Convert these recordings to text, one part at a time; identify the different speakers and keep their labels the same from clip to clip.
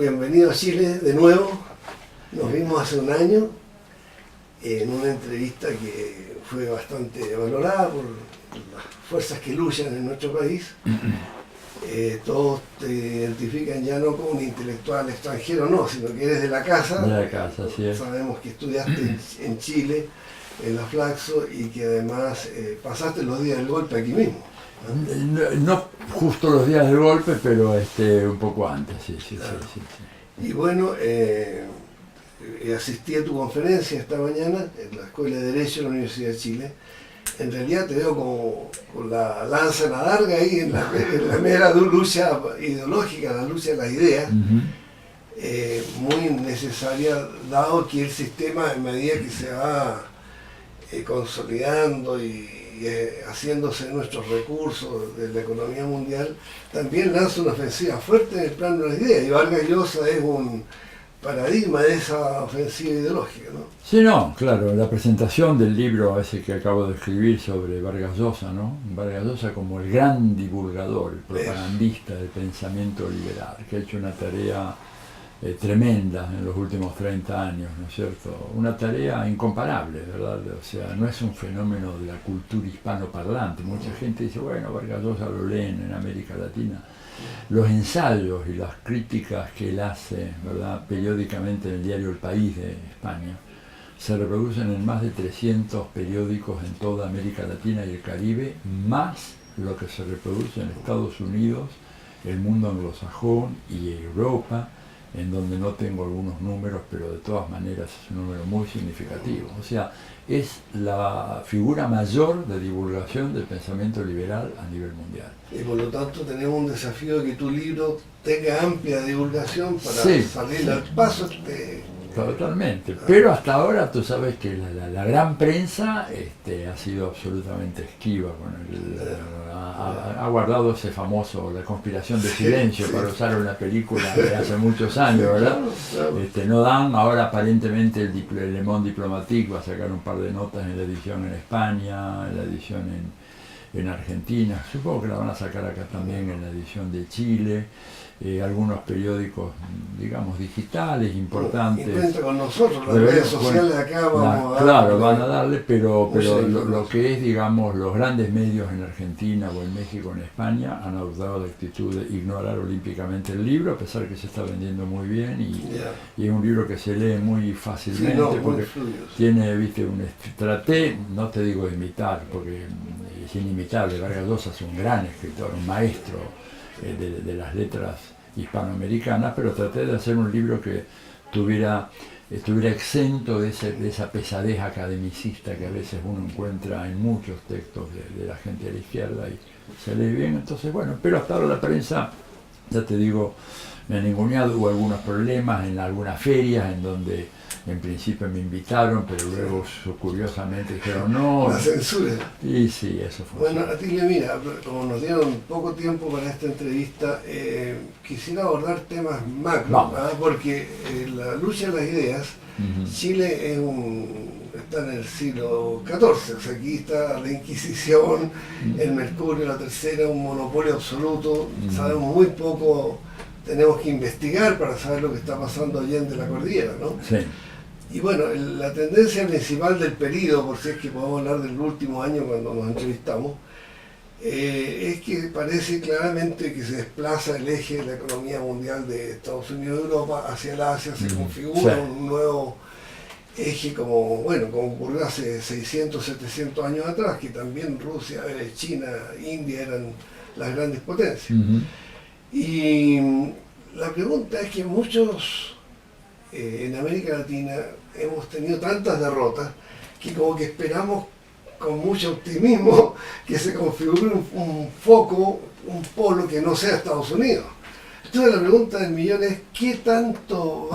Speaker 1: bienvenido a Chile de nuevo. Nos vimos hace un año en una entrevista que fue bastante valorada por las fuerzas que luchan en nuestro país. Todos te identifican ya no como un intelectual extranjero, no, sino que eres de la casa.
Speaker 2: De la casa, sí.
Speaker 1: Sabemos que estudiaste en Chile, en la Flaxo, y que además pasaste los días del golpe aquí mismo.
Speaker 2: No justo los días del golpe, pero un poco antes, sí.
Speaker 1: Y bueno, asistí a tu conferencia esta mañana en la Escuela de Derecho de la Universidad de Chile. En realidad te veo como con la lanza en la larga ahí en la mera lucha ideológica, la lucha de las ideas, muy necesaria, dado que el sistema, en medida que se va consolidando y haciéndose nuestros recursos de la economía mundial, también lanza una ofensiva fuerte en el plano de las ideas, y Vargas Llosa es un paradigma de esa ofensiva ideológica, ¿no?
Speaker 2: Sí, no, claro, la presentación del libro ese que acabo de escribir sobre Vargas Llosa, ¿no? Vargas Llosa como el gran divulgador, el propagandista del pensamiento liberal, que ha hecho una tarea tremenda en los últimos 30 años, ¿no es cierto? Una tarea incomparable, ¿verdad? O sea, no es un fenómeno de la cultura hispanoparlante. Mucha gente dice, bueno, Vargas Llosa lo leen en América Latina. Los ensayos y las críticas que él hace, ¿verdad?, periódicamente en el diario El País de España, se reproducen en más de 300 periódicos en toda América Latina y el Caribe, más lo que se reproduce en Estados Unidos, el mundo anglosajón y Europa, en donde no tengo algunos números, pero de todas maneras es un número muy significativo. O sea, es la figura mayor de divulgación del pensamiento liberal a nivel mundial.
Speaker 1: Y por lo tanto tenemos un desafío de que tu libro tenga amplia divulgación para salir al paso.
Speaker 2: Totalmente, pero hasta ahora tú sabes que la gran prensa ha sido absolutamente esquiva con ha guardado ese famoso, la conspiración de silencio, para usar una película de hace muchos años, ¿verdad? No dan, ahora aparentemente el Le Monde Diplomatique va a sacar un par de notas en la edición en España, en la edición en Argentina, supongo que la van a sacar acá también en la edición de Chile. Algunos periódicos, digamos, digitales importantes.
Speaker 1: Intenta con nosotros, las redes sociales acá vamos a darle.
Speaker 2: Claro, van a darle, pero lo que es, digamos, los grandes medios en Argentina o en México, en España, han adoptado la actitud de ignorar olímpicamente el libro, a pesar que se está vendiendo muy bien y es un libro que se lee muy fácilmente, porque tiene, viste, traté, no te digo de imitar, porque es inimitable. Vargas Llosa es un gran escritor, un maestro de las letras hispanoamericanas, pero traté de hacer un libro que estuviera exento de esa pesadez academicista que a veces uno encuentra en muchos textos de la gente de la izquierda, y se lee bien. Entonces, bueno, pero hasta ahora la prensa, ya te digo, me han ninguneado. Hubo algunos problemas en algunas ferias en donde en principio me invitaron, pero luego curiosamente dijeron no.
Speaker 1: La censura.
Speaker 2: Y sí, eso fue.
Speaker 1: Bueno, Atilio, mira, como nos dieron poco tiempo para esta entrevista, quisiera abordar temas macro, porque la lucha de las ideas, Chile está en el siglo XIV, o sea, aquí está la Inquisición, el Mercurio, la Tercera, un monopolio absoluto, sabemos muy poco, tenemos que investigar para saber lo que está pasando allá en la cordillera, ¿no?
Speaker 2: Sí.
Speaker 1: Y bueno, la tendencia principal del periodo, por si es que podemos hablar del último año cuando nos entrevistamos, es que parece claramente que se desplaza el eje de la economía mundial de Estados Unidos y Europa hacia el Asia, se configura un nuevo eje como ocurrió hace 600, 700 años atrás, que también Rusia, China, India eran las grandes potencias. Y la pregunta es que muchos en América Latina hemos tenido tantas derrotas que como que esperamos con mucho optimismo que se configure un foco, un polo que no sea Estados Unidos. Entonces la pregunta del millón es ¿qué tanto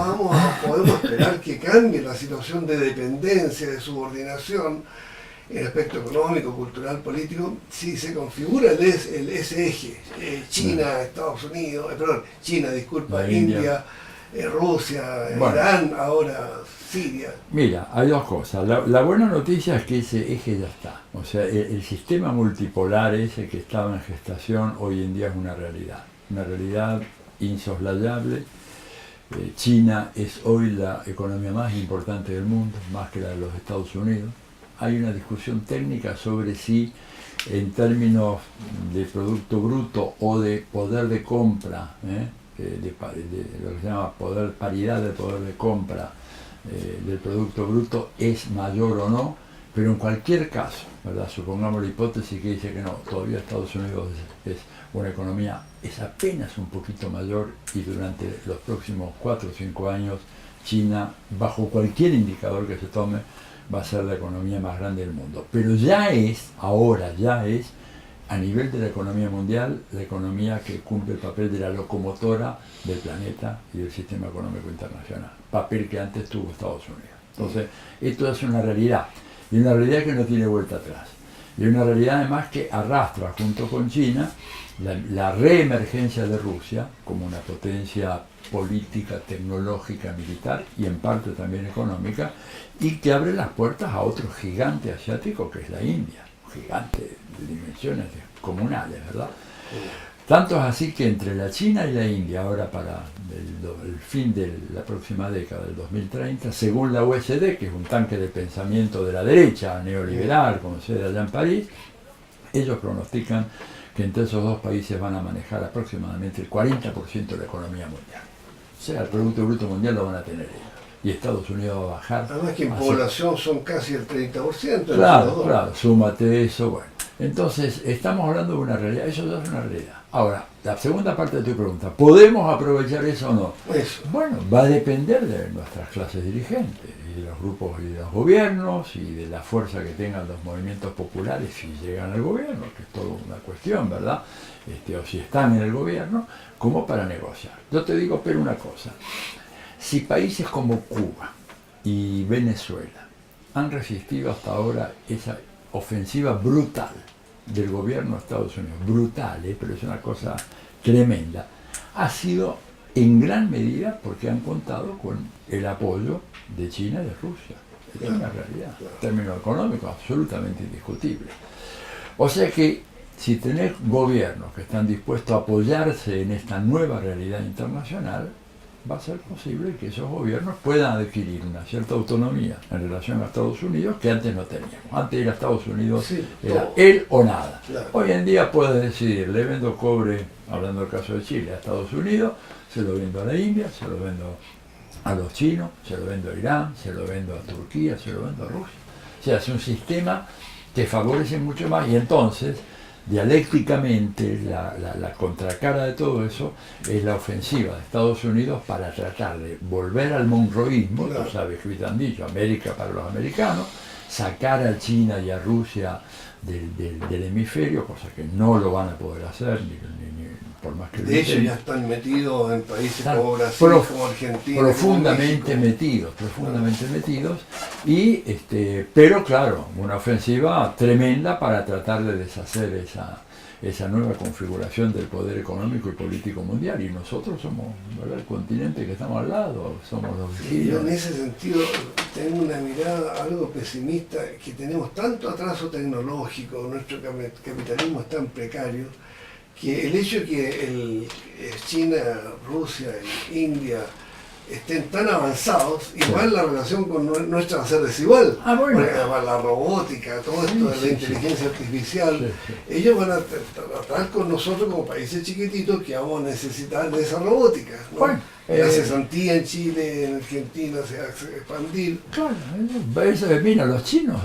Speaker 1: podemos esperar que cambie la situación de dependencia, de subordinación en el aspecto económico, cultural, político, si se configura ese eje, China, Estados Unidos, China, India, Rusia, Irán, ahora Siria?
Speaker 2: Mira, hay dos cosas. La buena noticia es que ese eje ya está. O sea, el sistema multipolar ese que estaba en gestación hoy en día es una realidad insoslayable. China es hoy la economía más importante del mundo, más que la de los Estados Unidos. Hay una discusión técnica sobre si en términos de Producto Bruto o de poder de compra, de lo que se llama paridad de poder de compra del Producto Bruto es mayor o no, pero en cualquier caso, ¿verdad? Supongamos la hipótesis que dice que no, todavía Estados Unidos es una economía, es apenas un poquito mayor, y durante los próximos 4 o 5 años China, bajo cualquier indicador que se tome, va a ser la economía más grande del mundo. Pero ahora ya es, a nivel de la economía mundial, la economía que cumple el papel de la locomotora del planeta y del sistema económico internacional, papel que antes tuvo Estados Unidos. Entonces, esto es una realidad, y una realidad que no tiene vuelta atrás. Y una realidad además que arrastra junto con China la reemergencia de Rusia como una potencia política, tecnológica, militar y en parte también económica, y que abre las puertas a otro gigante asiático que es la India, un gigante de dimensiones comunales, ¿verdad? Tanto es así que entre la China y la India, ahora para el fin de la próxima década, del 2030, según la OECD, que es un tanque de pensamiento de la derecha, neoliberal, como se ve allá en París, ellos pronostican que entre esos dos países van a manejar aproximadamente el 40% de la economía mundial. O sea, el Producto Bruto Mundial lo van a tener ellos. Y Estados Unidos va a bajar.
Speaker 1: Además que en población son casi el 30%.
Speaker 2: Claro, claro, súmate eso, bueno. Entonces, estamos hablando de una realidad, eso ya es una realidad. Ahora, la segunda parte de tu pregunta, ¿podemos aprovechar eso o no?
Speaker 1: Eso.
Speaker 2: Bueno, va a depender de nuestras clases dirigentes, y de los grupos y de los gobiernos, y de la fuerza que tengan los movimientos populares si llegan al gobierno, que es toda una cuestión, ¿verdad? O si están en el gobierno, como para negociar. Yo te digo, pero una cosa, si países como Cuba y Venezuela han resistido hasta ahora esa ofensiva brutal del gobierno de Estados Unidos, brutal, pero es una cosa tremenda, ha sido en gran medida porque han contado con el apoyo de China y de Rusia. Es una realidad, en términos económicos, absolutamente indiscutible. O sea que si tenés gobiernos que están dispuestos a apoyarse en esta nueva realidad internacional, va a ser posible que esos gobiernos puedan adquirir una cierta autonomía en relación a Estados Unidos que antes no teníamos. Antes era Estados Unidos, sí, era él o nada. Claro. Hoy en día puede decidir, le vendo cobre, hablando del caso de Chile, a Estados Unidos, se lo vendo a la India, se lo vendo a los chinos, se lo vendo a Irán, se lo vendo a Turquía, se lo vendo a Rusia. O sea, es un sistema que favorece mucho más, y entonces dialécticamente la contracara de todo eso es la ofensiva de Estados Unidos para tratar de volver al monroísmo, claro. Tú sabes que han dicho, América para los americanos, sacar a China y a Rusia del hemisferio, cosa que no lo van a poder hacer, ni por más que
Speaker 1: de hecho ya están metidos en países como Brasil, como Argentina,
Speaker 2: profundamente metidos, y pero claro, una ofensiva tremenda para tratar de deshacer esa nueva configuración del poder económico y político mundial, y nosotros somos, ¿verdad?, el continente que estamos al lado, somos los
Speaker 1: vecinos. Yo en ese sentido tengo una mirada algo pesimista, que tenemos tanto atraso tecnológico, nuestro capitalismo es tan precario, que el hecho de que China, Rusia y India estén tan avanzados, igual sí. La relación con nuestra va a ser desigual.
Speaker 2: Bueno.
Speaker 1: La robótica, todo esto de la inteligencia artificial, ellos van a tratar con nosotros como países chiquititos que vamos a necesitar de esa robótica, ¿no? Bueno, la cesantía en Chile, en Argentina se va a expandir.
Speaker 2: Claro, mira, los chinos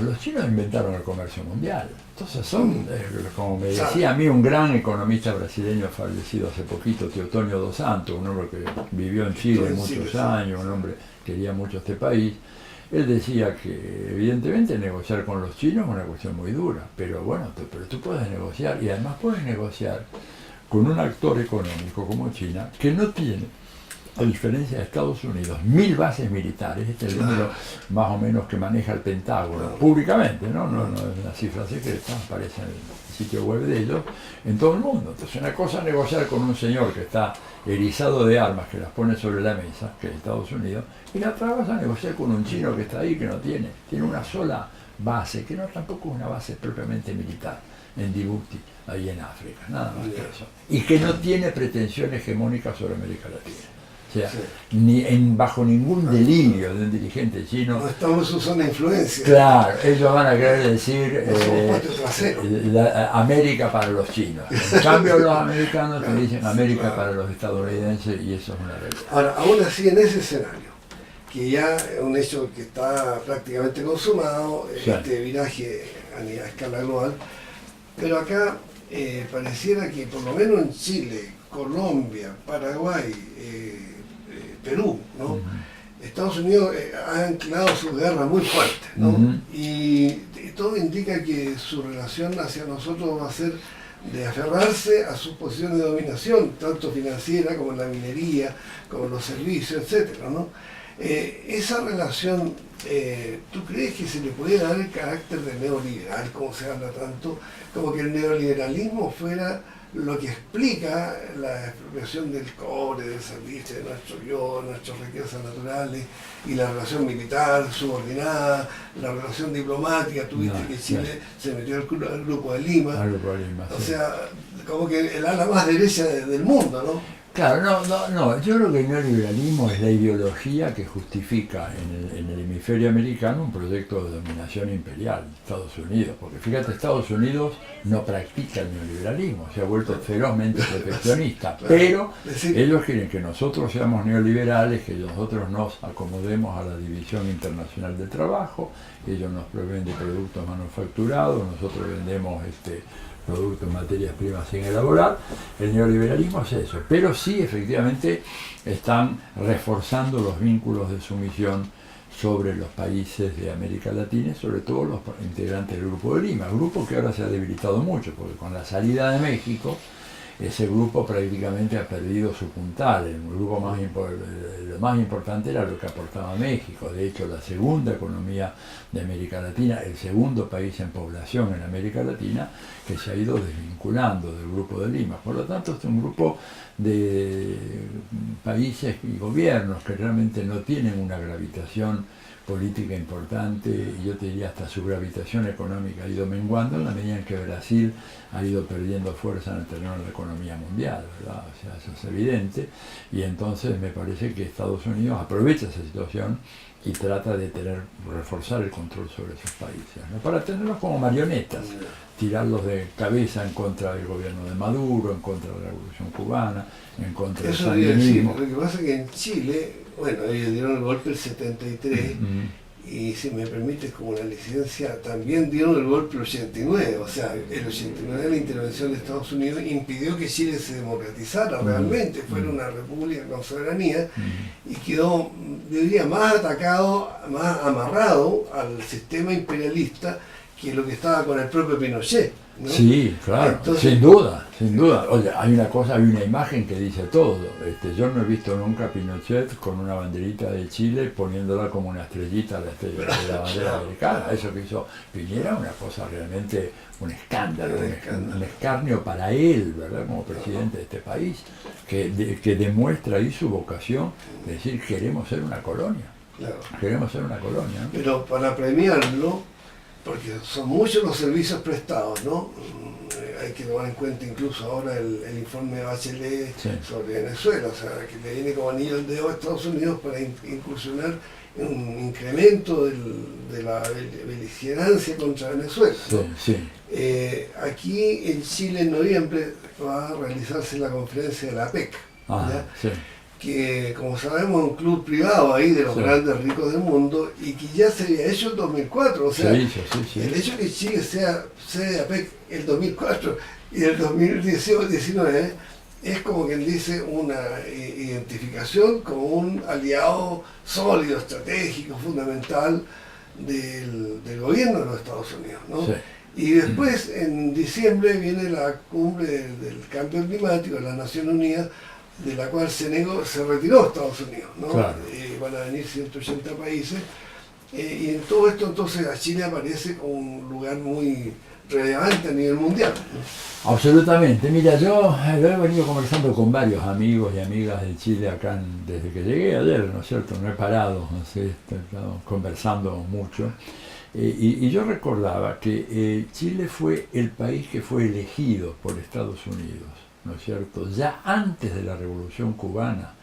Speaker 2: inventaron el comercio mundial. Entonces son, como me decía a mí un gran economista brasileño fallecido hace poquito, Teotonio dos Santos, un hombre que vivió en Chile muchos años, un hombre que quería mucho este país. Él decía que evidentemente negociar con los chinos es una cuestión muy dura, pero bueno, pero tú puedes negociar, y además puedes negociar con un actor económico como China, que no tiene, a diferencia de Estados Unidos, 1000 bases militares. Este es el número más o menos que maneja el Pentágono, públicamente, no es una cifra secreta, aparece en el sitio web de ellos, en todo el mundo. Entonces una cosa es negociar con un señor que está erizado de armas, que las pone sobre la mesa, que es Estados Unidos, y la otra cosa es negociar con un chino que está ahí, que no tiene una sola base, que no tampoco es una base propiamente militar, en Djibouti, ahí en África, nada más que eso, y que no tiene pretensión hegemónica sobre América Latina. O sea,
Speaker 1: Sí.
Speaker 2: bajo ningún delirio de un dirigente chino.
Speaker 1: No estamos en su zona de influencia.
Speaker 2: Claro, ellos van a querer decir
Speaker 1: No somos patio trasero.
Speaker 2: América para los chinos. En cambio los americanos te dicen América para los estadounidenses y eso es una realidad.
Speaker 1: Ahora, aún así en ese escenario, que ya es un hecho que está prácticamente consumado,
Speaker 2: Sí.
Speaker 1: este viraje a escala global, pero acá pareciera que por lo menos en Chile, Colombia, Paraguay, Perú, ¿no?
Speaker 2: Ujú.
Speaker 1: Estados Unidos ha anclado su guerra muy fuerte, ¿no?
Speaker 2: Ujú.
Speaker 1: Y todo indica que su relación hacia nosotros va a ser de aferrarse a sus posiciones de dominación, tanto financiera como en la minería, como en los servicios, etcétera, ¿no? Esa relación, ¿tú crees que se le puede dar el carácter de neoliberal, como se habla tanto, como que el neoliberalismo fuera lo que explica la expropiación del cobre, del servicio, de nuestro yo, nuestras riquezas naturales, y la relación militar subordinada, la relación diplomática? Tuviste que Chile se metió al Grupo de Lima, o sea, como que el ala más derecha del mundo, ¿no?
Speaker 2: Claro, no, yo creo que el neoliberalismo es la ideología que justifica en el hemisferio americano un proyecto de dominación imperial, Estados Unidos, porque fíjate, Estados Unidos no practica el neoliberalismo, se ha vuelto ferozmente proteccionista, pero ellos quieren que nosotros seamos neoliberales, que nosotros nos acomodemos a la división internacional del trabajo, ellos nos proveen de productos manufacturados, nosotros vendemos productos, materias primas sin elaborar. El neoliberalismo es eso, pero sí efectivamente están reforzando los vínculos de sumisión sobre los países de América Latina, sobre todo los integrantes del Grupo de Lima, grupo que ahora se ha debilitado mucho, porque con la salida de México, ese grupo prácticamente ha perdido su puntal. El grupo lo más importante era lo que aportaba México. De hecho, la segunda economía de América Latina, el segundo país en población en América Latina, que se ha ido desvinculando del Grupo de Lima. Por lo tanto, este es un grupo de países y gobiernos que realmente no tienen una gravitación política importante, y yo te diría hasta su gravitación económica ha ido menguando en la medida en que Brasil ha ido perdiendo fuerza en el terreno de la economía mundial, ¿verdad? O sea, eso es evidente, y entonces me parece que Estados Unidos aprovecha esa situación y trata de reforzar el control sobre esos países, ¿no? Para tenerlos como marionetas, tirarlos de cabeza en contra del gobierno de Maduro, en contra de la Revolución Cubana, en contra del sandinismo.
Speaker 1: Lo que pasa es que en Chile, bueno, ellos dieron el golpe el 73, y si me permites como una licencia, también dieron el golpe el 89, o sea, el 89 la intervención de Estados Unidos impidió que Chile se democratizara realmente, fuera una república con soberanía, y quedó, yo diría, más atacado, más amarrado al sistema imperialista que lo que estaba con el propio Pinochet, ¿no?
Speaker 2: Sí, claro, entonces, sin duda. Oye, hay una imagen que dice todo. Yo no he visto nunca a Pinochet con una banderita de Chile poniéndola como una estrellita de la bandera americana. Eso que hizo Piñera, una cosa realmente, un escándalo, un escarnio para él, ¿verdad? Como presidente de este país, que demuestra ahí su vocación de decir, queremos ser una colonia.
Speaker 1: Claro.
Speaker 2: Queremos ser una colonia, ¿no?
Speaker 1: Pero para premiarlo, porque son muchos los servicios prestados, ¿no? Hay que tomar en cuenta incluso ahora el informe de Bachelet sobre Venezuela, o sea, que le viene como anillo al dedo a Estados Unidos para incursionar en un incremento de la beligerancia contra Venezuela, ¿no? Aquí en Chile en noviembre va a realizarse la conferencia de la APEC, que como sabemos es un club privado ahí de los grandes ricos del mundo, y que ya se había hecho en 2004, o sea, el hecho de que Chile sea sede de APEC el 2004 y el 2019 es como quien dice una identificación como un aliado sólido, estratégico, fundamental del gobierno de los Estados Unidos, ¿no? Y después en diciembre viene la cumbre del cambio climático de las Naciones Unidas, de la cual se retiró Estados Unidos, ¿no? Van a venir 180 países, y en todo esto entonces a Chile aparece como un lugar muy relevante a nivel mundial, ¿no?
Speaker 2: Absolutamente. Mira, yo lo he venido conversando con varios amigos y amigas de Chile acá desde que llegué ayer, ¿no es cierto? No he parado, ¿no? He estado conversando mucho. Y yo recordaba que Chile fue el país que fue elegido por Estados Unidos, ¿no es cierto? Ya antes de la Revolución Cubana,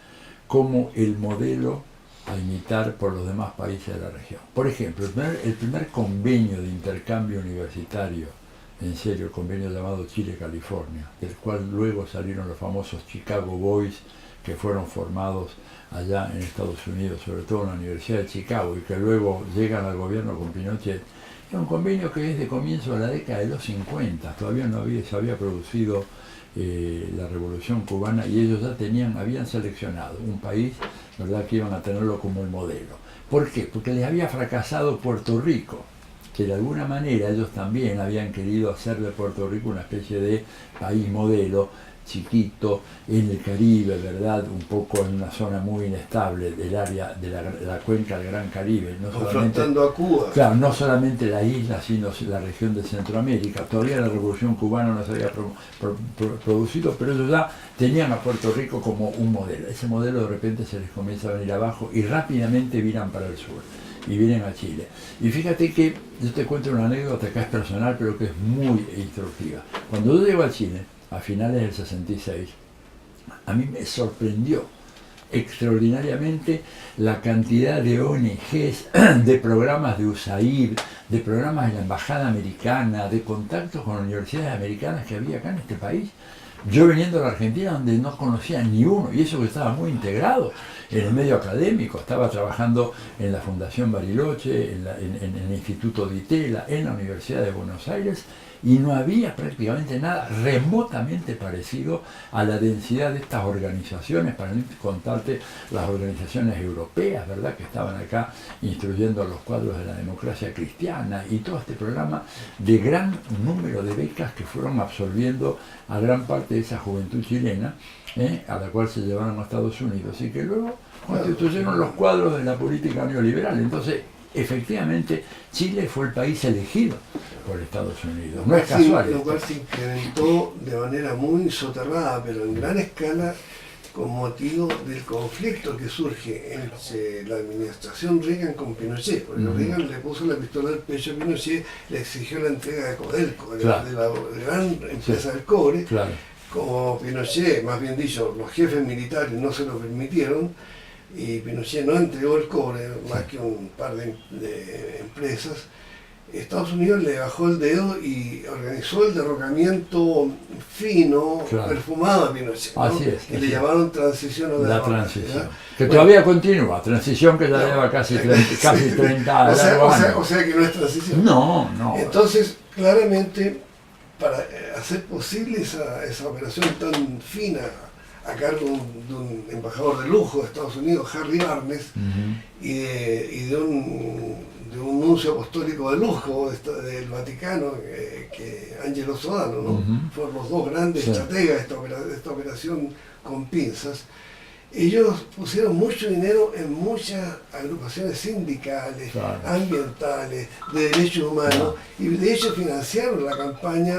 Speaker 2: como el modelo a imitar por los demás países de la región. Por ejemplo, el primer convenio de intercambio universitario, en serio, el convenio llamado Chile-California, del cual luego salieron los famosos Chicago Boys, que fueron formados allá en Estados Unidos, sobre todo en la Universidad de Chicago, y que luego llegan al gobierno con Pinochet. Es un convenio que es de comienzo de la década de los 50, todavía no se había producido la Revolución Cubana, y ellos ya habían seleccionado un país, ¿verdad?, que iban a tenerlo como el modelo. ¿Por qué? Porque les había fracasado Puerto Rico, que de alguna manera ellos también habían querido hacer de Puerto Rico una especie de país modelo, chiquito, en el Caribe, ¿verdad?, un poco en una zona muy inestable del área de la cuenca del Gran Caribe, no solamente
Speaker 1: a Cuba.
Speaker 2: Claro, no solamente la isla, sino la región de Centroamérica. Todavía la Revolución Cubana no se había producido, pero ellos ya tenían a Puerto Rico como un modelo. Ese modelo de repente se les comienza a venir abajo y rápidamente viran para el sur y vienen a Chile. Y fíjate que yo te cuento una anécdota que es personal, pero que es muy instructiva. Cuando yo llego a Chile, a finales del 66, a mí me sorprendió extraordinariamente la cantidad de ONGs, de programas de USAID, de programas de la Embajada Americana, de contactos con universidades americanas que había acá en este país. Yo viniendo a la Argentina, donde no conocía ni uno, y eso que estaba muy integrado en el medio académico, estaba trabajando en la Fundación Bariloche, en el Instituto Di Tella, en la Universidad de Buenos Aires, y no había prácticamente nada remotamente parecido a la densidad de estas organizaciones, para no contarte las organizaciones europeas, ¿verdad?, que estaban acá instruyendo a los cuadros de la democracia cristiana, y todo este programa de gran número de becas que fueron absorbiendo a gran parte de esa juventud chilena, a la cual se llevaron a Estados Unidos, y que luego constituyeron los cuadros de la política neoliberal. Entonces, efectivamente, Chile fue el país elegido por Estados Unidos. No es casual.
Speaker 1: Lo cual se incrementó de manera muy soterrada, pero en gran escala, con motivo del conflicto que surge entre la administración Reagan con Pinochet. Porque Reagan le puso la pistola al pecho a Pinochet, le exigió la entrega de Codelco,
Speaker 2: claro,
Speaker 1: de la gran empresa del cobre.
Speaker 2: Claro.
Speaker 1: Como Pinochet, más bien dicho, los jefes militares no se lo permitieron, y Pinochet no entregó el cobre, más que un par de empresas, Estados Unidos le bajó el dedo y organizó el derrocamiento fino, claro, perfumado a Pinochet, ¿no?
Speaker 2: Así es,
Speaker 1: que le llamaron transición o
Speaker 2: la transición, ¿ya? Que bueno, todavía continúa, transición que ya no, lleva casi 30 años.
Speaker 1: O sea que no es transición.
Speaker 2: No.
Speaker 1: Entonces, claramente, para hacer posible esa operación tan fina a cargo de un embajador de lujo de Estados Unidos, Harry Barnes, y de un nuncio apostólico de lujo del Vaticano, que Angelo Sodano, ¿no? Fueron los dos grandes estrategas de esta operación con pinzas. Ellos pusieron mucho dinero en muchas agrupaciones sindicales, claro, ambientales, de derechos humanos, y de hecho financiaron la campaña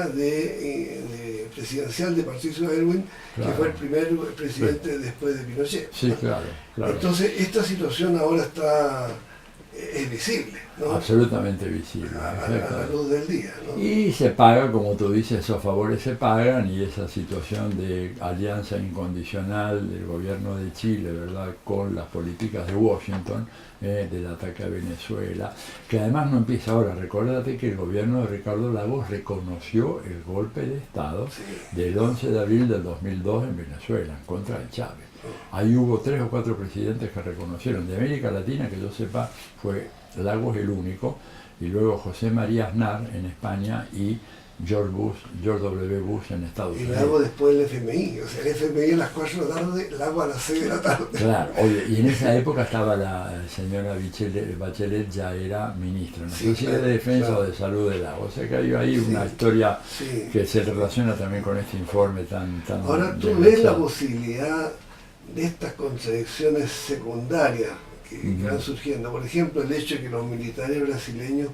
Speaker 1: presidencial de Patricio Aylwin, claro, que fue el primer presidente después de Pinochet.
Speaker 2: Sí, claro.
Speaker 1: Entonces esta situación ahora es visible, ¿no?
Speaker 2: Absolutamente visible.
Speaker 1: A la luz del día, ¿no?
Speaker 2: Y se paga, como tú dices, esos favores se pagan, y esa situación de alianza incondicional del gobierno de Chile, ¿verdad?, con las políticas de Washington, del ataque a Venezuela, que además no empieza ahora. Recordate que el gobierno de Ricardo Lagos reconoció el golpe de Estado, sí, del 11 de abril del 2002 en Venezuela, en contra de Chávez. Ahí hubo 3 o 4 presidentes que reconocieron. De América Latina, que yo sepa, fue Lagos el único, y luego José María Aznar en España y George W. Bush en Estados Unidos.
Speaker 1: Y Lagos después el FMI, o sea, el FMI a las 4 de la tarde, Lagos a las 6 de la tarde.
Speaker 2: Claro, oye, y en esa época estaba la señora Bachelet, ya era ministra, no sé si de Defensa o de Salud de Lagos. O sea que hay ahí una historia que se relaciona también con este informe tan
Speaker 1: Ahora tú ves la posibilidad de estas contradicciones secundarias que van surgiendo. Por ejemplo, el hecho de que los militares brasileños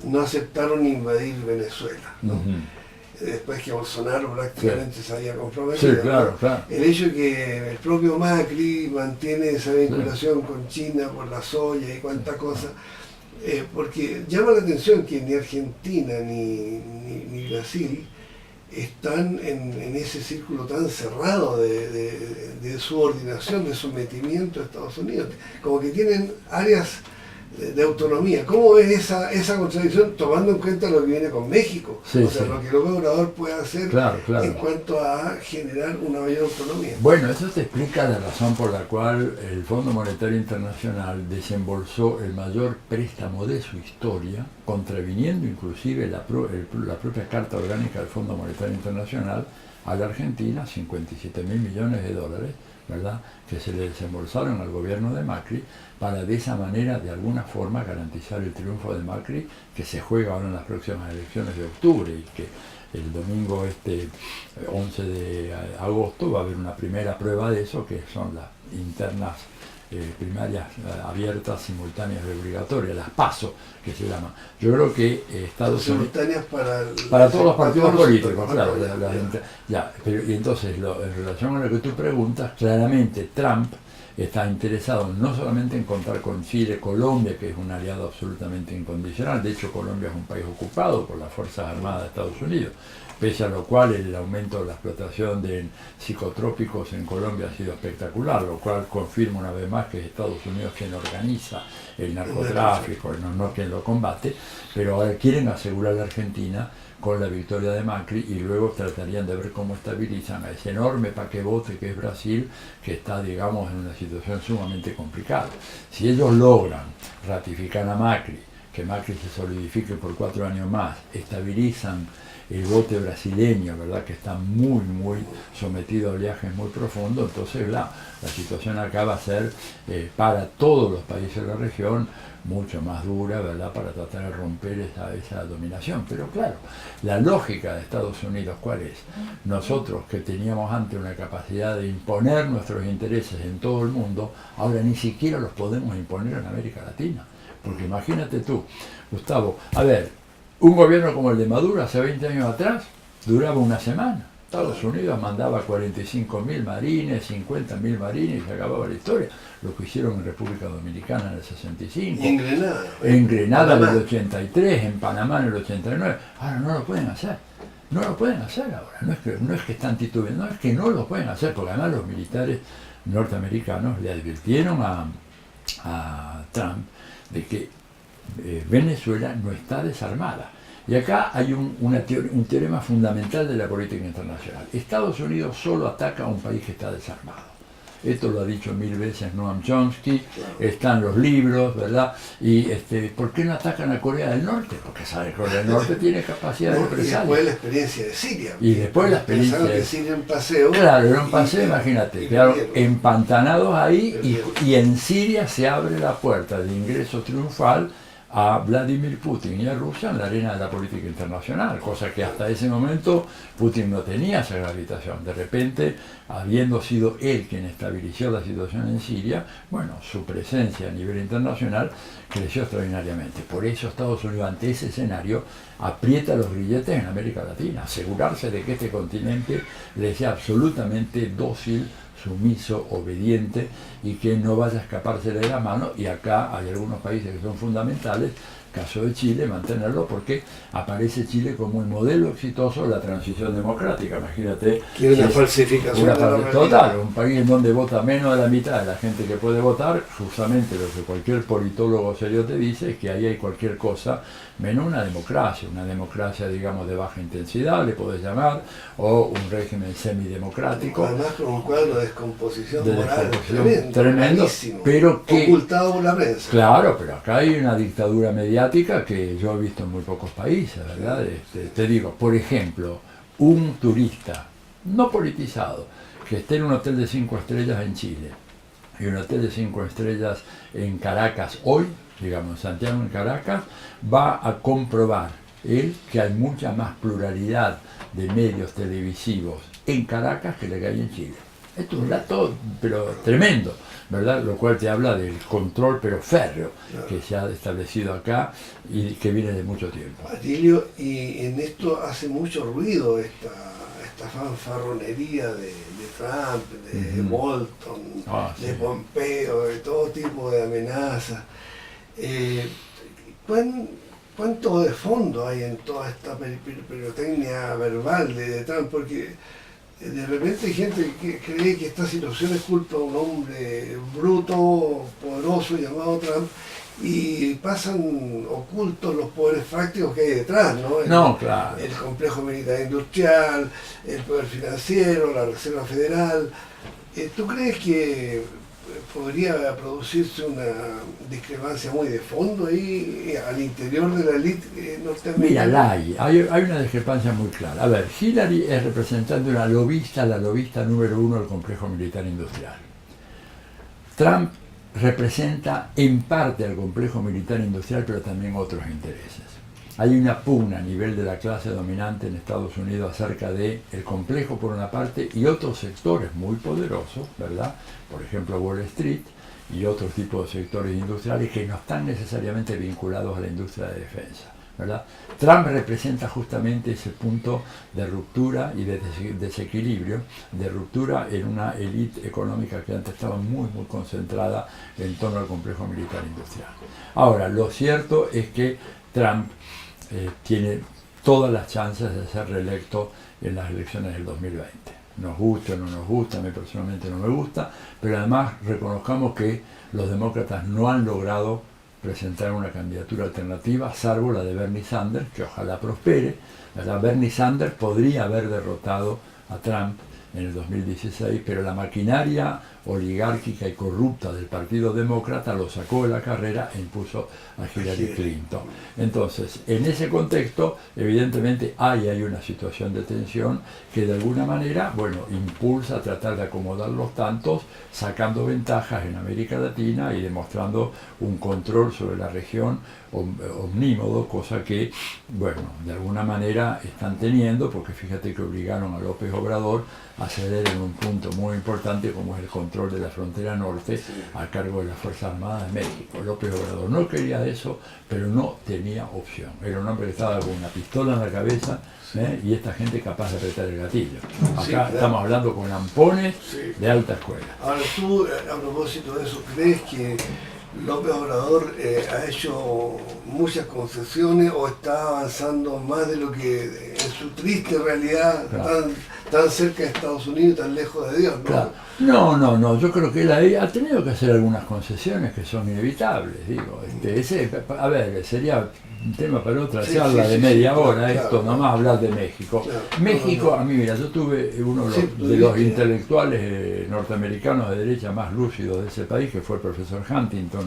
Speaker 1: no aceptaron invadir Venezuela, ¿no? Después que Bolsonaro prácticamente se había comprometido.
Speaker 2: Sí, claro,
Speaker 1: ¿no?
Speaker 2: claro.
Speaker 1: El hecho de que el propio Macri mantiene esa vinculación con China por la soya y cuánta cosa, porque llama la atención que ni Argentina ni Brasil están en ese círculo tan cerrado de subordinación, de sometimiento a Estados Unidos, como que tienen áreas de autonomía. ¿Cómo ves esa contradicción tomando en cuenta lo que viene con México?
Speaker 2: Sí,
Speaker 1: o sea,
Speaker 2: sí.
Speaker 1: lo que López Obrador puede hacer
Speaker 2: Claro, claro.
Speaker 1: en cuanto a generar una mayor autonomía.
Speaker 2: Bueno, eso te explica la razón por la cual el Fondo Monetario Internacional desembolsó el mayor préstamo de su historia, contraviniendo inclusive la propia Carta Orgánica del Fondo Monetario Internacional a la Argentina, 57.000 millones de dólares, ¿verdad?, que se le desembolsaron al gobierno de Macri, para de esa manera, de alguna forma, garantizar el triunfo de Macri, que se juega ahora en las próximas elecciones de octubre, y que el domingo 11 de agosto va a haber una primera prueba de eso, que son las internas primarias abiertas, simultáneas y obligatorias, las PASO, que se llaman. Yo creo que Estados Unidos...
Speaker 1: Simultáneas
Speaker 2: para todos los partidos políticos, claro. Y entonces, en relación a lo que tú preguntas, claramente Trump está interesado no solamente en contar con Chile, Colombia, que es un aliado absolutamente incondicional. De hecho, Colombia es un país ocupado por las Fuerzas Armadas de Estados Unidos, pese a lo cual el aumento de la explotación de psicotrópicos en Colombia ha sido espectacular, lo cual confirma una vez más que es Estados Unidos quien organiza el narcotráfico, no quien lo combate, pero ahora quieren asegurar a la Argentina con la victoria de Macri, y luego tratarían de ver cómo estabilizan a ese enorme paquebote que es Brasil, que está, digamos, en una situación sumamente complicada. Si ellos logran ratificar a Macri, que Macri se solidifique por 4 años más, estabilizan el bote brasileño, ¿verdad?, que está muy sometido a oleajes muy profundos, entonces la situación acá va a ser para todos los países de la región mucho más dura, ¿verdad?, para tratar de romper esa dominación. Pero claro, la lógica de Estados Unidos, ¿cuál es? Nosotros, que teníamos antes una capacidad de imponer nuestros intereses en todo el mundo, ahora ni siquiera los podemos imponer en América Latina. Porque imagínate tú, Gustavo, a ver, un gobierno como el de Maduro hace 20 años atrás duraba una semana. Estados Unidos mandaba 45.000 marines, 50.000 marines y se acababa la historia. Lo que hicieron en República Dominicana en el 65.
Speaker 1: Y en Grenada.
Speaker 2: En Grenada en el 83, en Panamá en el 89. Ahora no lo pueden hacer. No lo pueden hacer ahora. No es que están titubeando, no es que no lo pueden hacer, porque además los militares norteamericanos le advirtieron a Trump de que Venezuela no está desarmada. Y acá hay un teorema fundamental de la política internacional. Estados Unidos solo ataca a un país que está desarmado. Esto lo ha dicho 1000 veces Noam Chomsky, están los libros, ¿verdad? Y ¿por qué no atacan a Corea del Norte? Porque sabe que Corea del Norte tiene capacidad de represalia.
Speaker 1: Y después la experiencia de Siria.
Speaker 2: Y después la experiencia
Speaker 1: de Siria en paseo.
Speaker 2: Claro, era un paseo, imagínate, quedaron empantanados ahí, y en Siria se abre la puerta de ingreso triunfal a Vladimir Putin y a Rusia en la arena de la política internacional, cosa que hasta ese momento Putin no tenía esa gravitación. De repente, habiendo sido él quien estabilizó la situación en Siria, bueno, su presencia a nivel internacional creció extraordinariamente. Por eso Estados Unidos, ante ese escenario, aprieta los grilletes en América Latina, asegurarse de que este continente le sea absolutamente dócil, sumiso, obediente, y que no vaya a escaparse de la mano. Y acá hay algunos países que son fundamentales, caso de Chile, mantenerlo, porque aparece Chile como un modelo exitoso de la transición democrática. Imagínate.
Speaker 1: Que una falsificación
Speaker 2: total, un país en donde vota menos de la mitad de la gente que puede votar. Justamente lo que cualquier politólogo serio te dice es que ahí hay cualquier cosa menos una democracia, digamos, de baja intensidad, le podés llamar, o un régimen semidemocrático.
Speaker 1: Además, con un cuadro de descomposición moral
Speaker 2: tremendo, pero que,
Speaker 1: ocultado por la prensa.
Speaker 2: Claro, pero acá hay una dictadura mediática que yo he visto en muy pocos países, ¿verdad? Te digo, por ejemplo, un turista no politizado que esté en un hotel de 5 estrellas en Chile y un hotel de 5 estrellas en Caracas hoy, digamos, en Santiago, en Caracas, va a comprobar él que hay mucha más pluralidad de medios televisivos en Caracas que la que hay en Chile. Esto es un dato, pero tremendo, ¿verdad? Lo cual te habla del control, pero férreo, que se ha establecido acá y que viene de mucho tiempo.
Speaker 1: Atilio, y en esto hace mucho ruido esta fanfarronería de Trump, de Bolton, de Pompeo, de todo tipo de amenazas. ¿cuánto de fondo hay en toda esta pirotecnia verbal de Trump? Porque de repente hay gente que cree que esta situación es culpa de un hombre bruto, poderoso, llamado Trump, y pasan ocultos los poderes fácticos que hay detrás, ¿no?
Speaker 2: Claro.
Speaker 1: El complejo militar industrial, el poder financiero, la Reserva Federal. ¿Tú crees que podría producirse una discrepancia muy de fondo ahí al interior de la élite norteamericana?
Speaker 2: Mira, hay una discrepancia muy clara. A ver, Hillary es representante de una lobista, la lobista número uno del complejo militar industrial. Trump representa en parte al complejo militar industrial, pero también otros intereses. Hay una pugna a nivel de la clase dominante en Estados Unidos acerca del complejo por una parte y otros sectores muy poderosos, ¿verdad? Por ejemplo, Wall Street y otros tipos de sectores industriales que no están necesariamente vinculados a la industria de defensa, ¿verdad? Trump representa justamente ese punto de ruptura y de desequilibrio, de ruptura en una élite económica que antes estaba muy concentrada en torno al complejo militar industrial. Ahora, lo cierto es que Trump tiene todas las chances de ser reelecto en las elecciones del 2020. Nos gusta o no nos gusta, a mí personalmente no me gusta, pero además reconozcamos que los demócratas no han logrado presentar una candidatura alternativa, salvo la de Bernie Sanders, que ojalá prospere. Bernie Sanders podría haber derrotado a Trump en el 2016, pero la maquinaria oligárquica y corrupta del Partido Demócrata lo sacó de la carrera e impuso a Hillary Clinton. Entonces, en ese contexto, evidentemente hay una situación de tensión que de alguna manera, impulsa a tratar de acomodar los tantos, sacando ventajas en América Latina y demostrando un control sobre la región omnímodo, cosa que, de alguna manera están teniendo, porque fíjate que obligaron a López Obrador a ceder en un punto muy importante como es el control de la frontera norte a cargo de las Fuerzas Armadas de México. López Obrador no quería eso, pero no tenía opción. Era un hombre que estaba con una pistola en la cabeza y esta gente capaz de apretar el gatillo. Acá estamos hablando con lampones de alta escuela.
Speaker 1: Ahora tú, a propósito de eso, ¿crees que López Obrador ha hecho muchas concesiones o está avanzando más de lo que en su triste realidad, tan cerca de Estados Unidos y tan lejos de Dios, ¿no?
Speaker 2: Claro. No, yo creo que él ha tenido que hacer algunas concesiones que son inevitables, digo. Sería un tema para otra charla de media hora, esto, nomás hablar de México. México, a mí, mira, yo tuve uno de los intelectuales norteamericanos de derecha más lúcidos de ese país, que fue el profesor Huntington,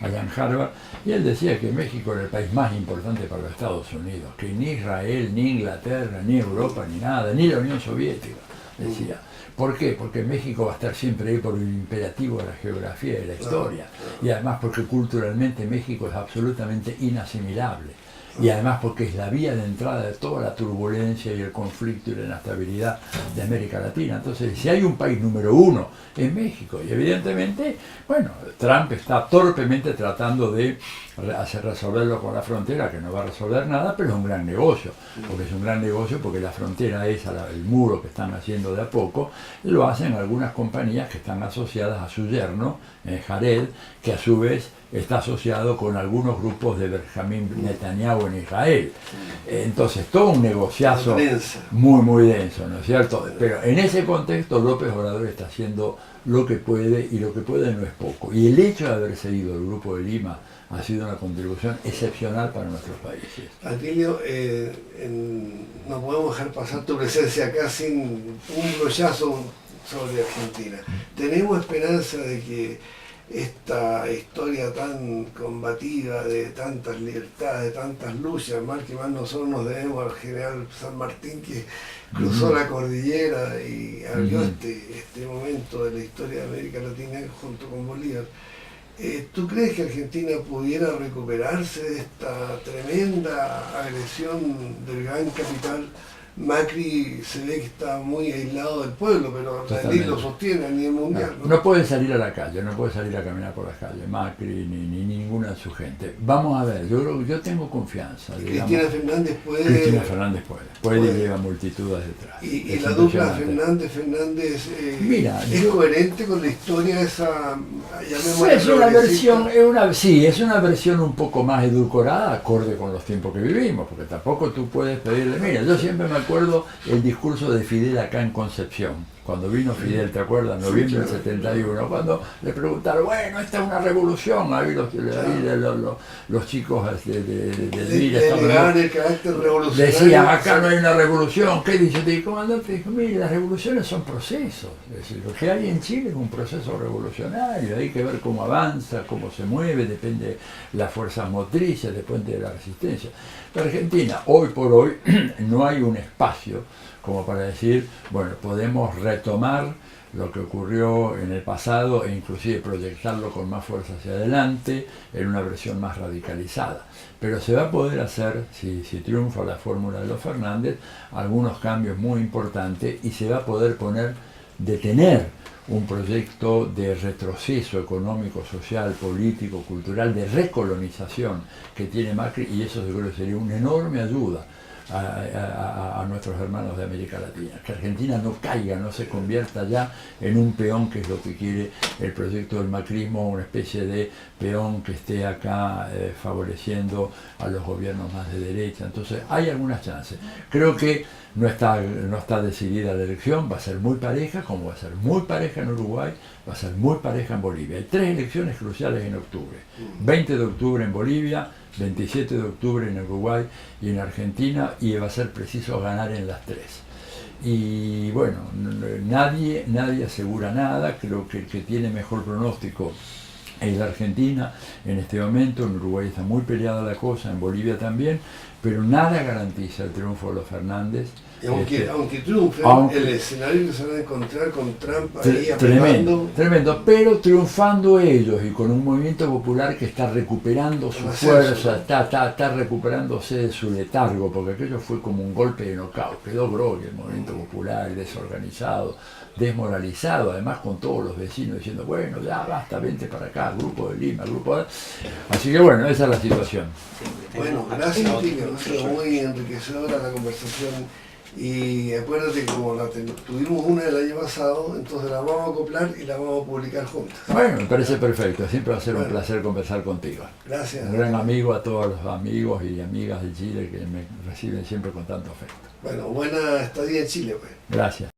Speaker 2: allá en Harvard, y él decía que México era el país más importante para los Estados Unidos, que ni Israel, ni Inglaterra, ni Europa, ni nada, ni la Unión Soviética, decía. ¿Por qué? Porque México va a estar siempre ahí por el imperativo de la geografía y de la historia, y además porque culturalmente México es absolutamente inasimilable, y además porque es la vía de entrada de toda la turbulencia y el conflicto y la inestabilidad de América Latina. Entonces, si hay un país número uno, es México, y evidentemente, Trump está torpemente tratando de resolverlo con la frontera, que no va a resolver nada, pero es un gran negocio, porque la frontera es el muro que están haciendo de a poco, lo hacen algunas compañías que están asociadas a su yerno, Jared, que a su vez está asociado con algunos grupos de Benjamín Netanyahu en Israel. Entonces, todo un negociazo muy denso, ¿no es cierto? Pero en ese contexto López Obrador está haciendo lo que puede, y lo que puede no es poco. Y el hecho de haber seguido el Grupo de Lima ha sido una contribución excepcional para nuestros países.
Speaker 1: Atilio, no podemos dejar pasar tu presencia acá sin un brochazo sobre Argentina. ¿Tenemos esperanza de que esta historia tan combativa de tantas libertades, de tantas luchas, mal que mal nosotros nos debemos al general San Martín, que cruzó la cordillera y abrió este momento de la historia de América Latina junto con Bolívar? ¿Tú crees que Argentina pudiera recuperarse de esta tremenda agresión del gran capital Macri se ve que está muy aislado del pueblo, pero la
Speaker 2: Totalmente.
Speaker 1: élite lo sostiene a nivel mundial.
Speaker 2: No, no puede salir a la calle, no puede salir a caminar por las calles, Macri ni ninguna de su gente. Vamos a ver, yo tengo confianza. Digamos,
Speaker 1: Cristina Fernández puede...
Speaker 2: Cristina Fernández puede y lleva multitudes detrás.
Speaker 1: Y
Speaker 2: Es
Speaker 1: la dupla
Speaker 2: impresionante.
Speaker 1: Fernández
Speaker 2: Mira,
Speaker 1: es coherente con la historia de esa...
Speaker 2: Es una versión, es una versión un poco más edulcorada, acorde con los tiempos que vivimos, porque tampoco tú puedes pedirle, mira, yo siempre me acuerdo el discurso de Fidel acá en Concepción, cuando vino Fidel, ¿te acuerdas? En noviembre del 71, cuando le preguntaron, bueno, esta es una revolución, ahí los chicos
Speaker 1: el carácter revolucionario.
Speaker 2: decían, acá no hay una revolución, ¿qué dice? El comandante dijo, mire, las revoluciones son procesos, es decir, lo que hay en Chile es un proceso revolucionario, hay que ver cómo avanza, cómo se mueve, depende de las fuerzas motrices, depende de la resistencia. En Argentina, hoy por hoy, no hay un espacio como para decir, bueno, podemos retomar lo que ocurrió en el pasado e inclusive proyectarlo con más fuerza hacia adelante en una versión más radicalizada. Pero se va a poder hacer, si triunfa la fórmula de los Fernández, algunos cambios muy importantes y se va a poder detener un proyecto de retroceso económico, social, político, cultural, de recolonización que tiene Macri, y eso seguro sería una enorme ayuda a nuestros hermanos de América Latina, que Argentina no caiga, no se convierta ya en un peón, que es lo que quiere el proyecto del macrismo, una especie de peón que esté acá favoreciendo a los gobiernos más de derecha. Entonces hay algunas chances. Creo que no está decidida la elección, va a ser muy pareja, como va a ser muy pareja en Uruguay, va a ser muy pareja en Bolivia. Hay 3 elecciones cruciales en octubre: 20 de octubre en Bolivia, 27 de octubre en Uruguay y en Argentina, y va a ser preciso ganar en las 3. Y bueno, nadie asegura nada. Creo que el que tiene mejor pronóstico es la Argentina en este momento. En Uruguay está muy peleada la cosa, en Bolivia también, pero nada garantiza el triunfo de los Fernández.
Speaker 1: Y aunque triunfen, el escenario que se van a encontrar con Trump ahí apretando...
Speaker 2: Tremendo, pero triunfando ellos y con un movimiento popular que está recuperando su fuerza, está recuperándose de su letargo, porque aquello fue como un golpe de knockout, quedó groggy el movimiento popular, desorganizado, desmoralizado, además con todos los vecinos diciendo, bueno, ya basta, vente para acá, Grupo de Lima, Grupo de... Así que bueno, esa es la situación.
Speaker 1: Bueno, gracias, Kike, ha sido muy enriquecedora la conversación. Y acuérdate que como tuvimos una el año pasado, entonces la vamos a acoplar y la vamos a publicar juntas.
Speaker 2: Bueno, me parece perfecto, siempre va a ser un placer conversar contigo.
Speaker 1: Gracias.
Speaker 2: Un gran amigo a todos los amigos y amigas de Chile que me reciben siempre con tanto afecto.
Speaker 1: Bueno, buena estadía en Chile, pues.
Speaker 2: Gracias.